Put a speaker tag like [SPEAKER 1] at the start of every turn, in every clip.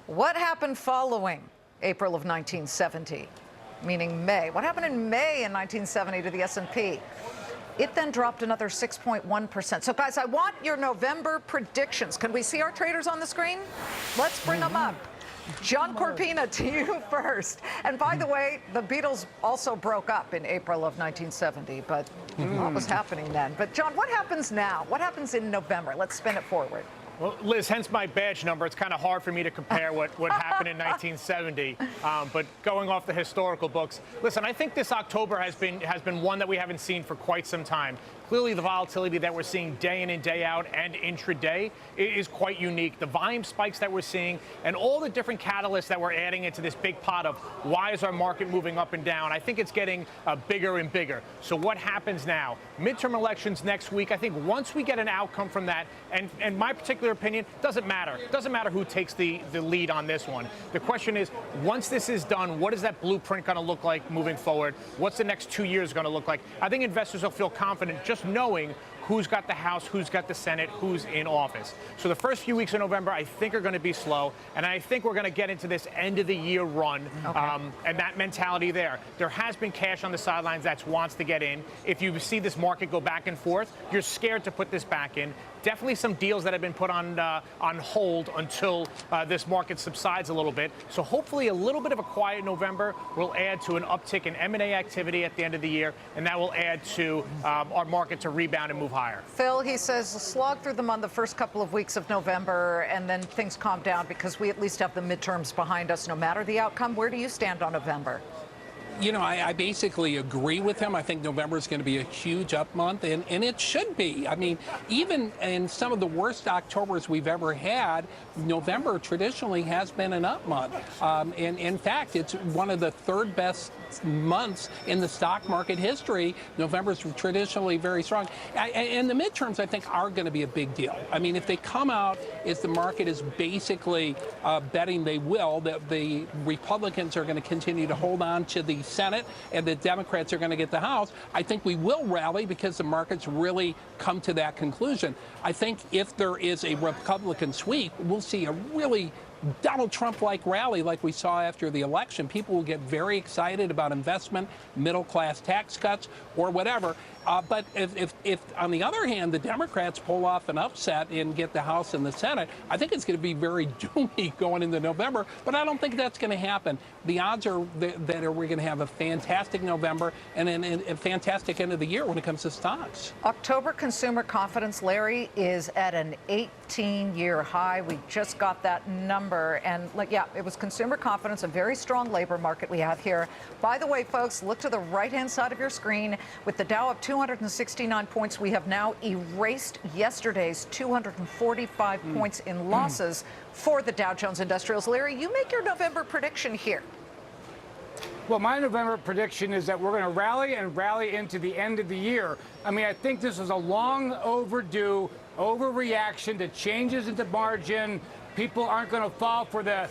[SPEAKER 1] What happened following April of 1970, meaning May? What happened in May in 1970 to the S&P? It then dropped another 6.1%. So, guys, I want your November predictions. Can we see our traders on the screen? Let's bring them up. John Corpina, to you first. And by the way, the Beatles also broke up in April of 1970, but what was happening then? But, John, what happens now? What happens in November? Let's spin it forward.
[SPEAKER 2] Well, Liz, hence my badge number. It's kind of hard for me to compare what happened in 1970, but going off the historical books, listen, I think this October has been one that we haven't seen for quite some time. Clearly, the volatility that we're seeing day in and day out and intraday is quite unique. The volume spikes that we're seeing and all the different catalysts that we're adding into this big pot of why is our market moving up and down, I think it's getting bigger and bigger. So what happens now? Midterm elections next week. I think once we get an outcome from that, and my particular opinion, doesn't matter. Doesn't matter who takes the lead on this one. The question is, once this is done, what is that blueprint going to look like moving forward? What's the next 2 years going to look like? I think investors will feel confident just knowing who's got the House, who's got the Senate, who's in office. So the first few weeks of November, I think, are going to be slow, and I think we're going to get into this end-of-the-year run, and that mentality there. There has been cash on the sidelines that wants to get in. If you see this market go back and forth, you're scared to put this back in. Definitely some deals that have been put on hold until this market subsides a little bit. So hopefully a little bit of a quiet November will add to an uptick in M&A activity at the end of the year, and that will add to our market to rebound and move higher.
[SPEAKER 1] Phil, he says, slog through them on the first couple of weeks of November, and then things calm down because we at least have the midterms behind us no matter the outcome. Where do you stand on November?
[SPEAKER 3] You know, I basically agree with him. I think November is going to be a huge up month, and it should be. I mean, even in some of the worst Octobers we've ever had, November traditionally has been an up month. And in fact, it's one of the third best months in the stock market history. November's traditionally very strong. And the midterms, I think, are going to be a big deal. I mean, if they come out as the market is basically betting they will, that the Republicans are going to continue to hold on to the Senate and the Democrats are going to get the House, I think we will rally because the markets really come to that conclusion. I think if there is a Republican sweep, we'll see a really Donald Trump-like rally like we saw after the election. People will get very excited about investment, middle-class tax cuts, or whatever. But if, on the other hand, the Democrats pull off an upset and get the House and the Senate, I think it's going to be very doomy going into November. But I don't think that's going to happen. The odds are that we're going to have a fantastic November and a fantastic end of the year when it comes to stocks.
[SPEAKER 1] October consumer confidence, Larry, is at an 18-year high. We just got that number. And, yeah, it was consumer confidence, a very strong labor market we have here. By the way, folks, look to the right-hand side of your screen. With the Dow up 269 points, we have now erased yesterday's 245 points in losses for the Dow Jones Industrials. Larry, you make your November prediction here.
[SPEAKER 4] Well, my November prediction is that we're going to rally and rally into the end of the year. I mean, I think this is a long overdue overreaction to changes in the margin. People aren't going to fall for the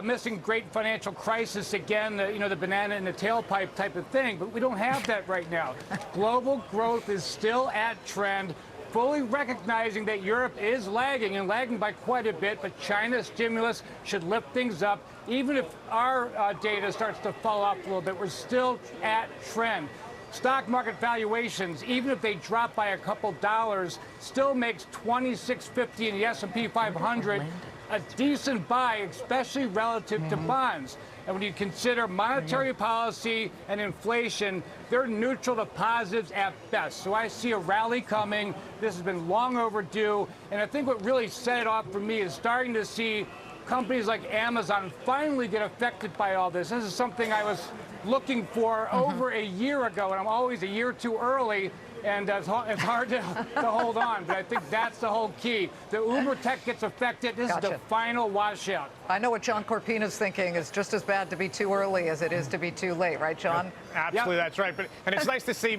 [SPEAKER 4] missing great financial crisis again, the banana in the tailpipe type of thing. But we don't have that right now. Global growth is still at trend, fully recognizing that Europe is lagging and lagging by quite a bit. But China's stimulus should lift things up. Even if our data starts to fall off a little bit, we're still at trend. Stock market valuations, even if they drop by a couple dollars, still makes $26.50 in the S&P 500 a decent buy, especially relative to bonds. And when you consider monetary policy and inflation, they're neutral to positives at best. So I see a rally coming. This has been long overdue. And I think what really set it off for me is starting to see companies like Amazon finally get affected by all this. This is something I was looking for over a year ago, and I'm always a year too early, and it's hard to hold on. But I think that's the whole key. The Uber tech gets affected. This is the final washout.
[SPEAKER 1] I know what John Corpina's thinking. It's just as bad to be too early as it is to be too late, right, John?
[SPEAKER 2] Absolutely, that's right. And it's nice to see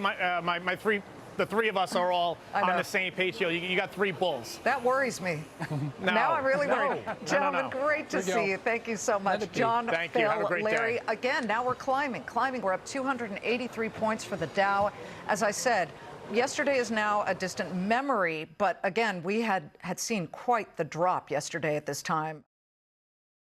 [SPEAKER 2] the three of us are all on the same page here. You got three bulls.
[SPEAKER 1] That worries me. Now I'm really worried. Gentlemen, great to see you. Thank you so much. John,
[SPEAKER 2] thank you. Have a great
[SPEAKER 1] Larry,
[SPEAKER 2] day.
[SPEAKER 1] again, now we're climbing. We're up 283 points for the Dow. As I said, yesterday is now a distant memory, but again, we had seen quite the drop yesterday at this time.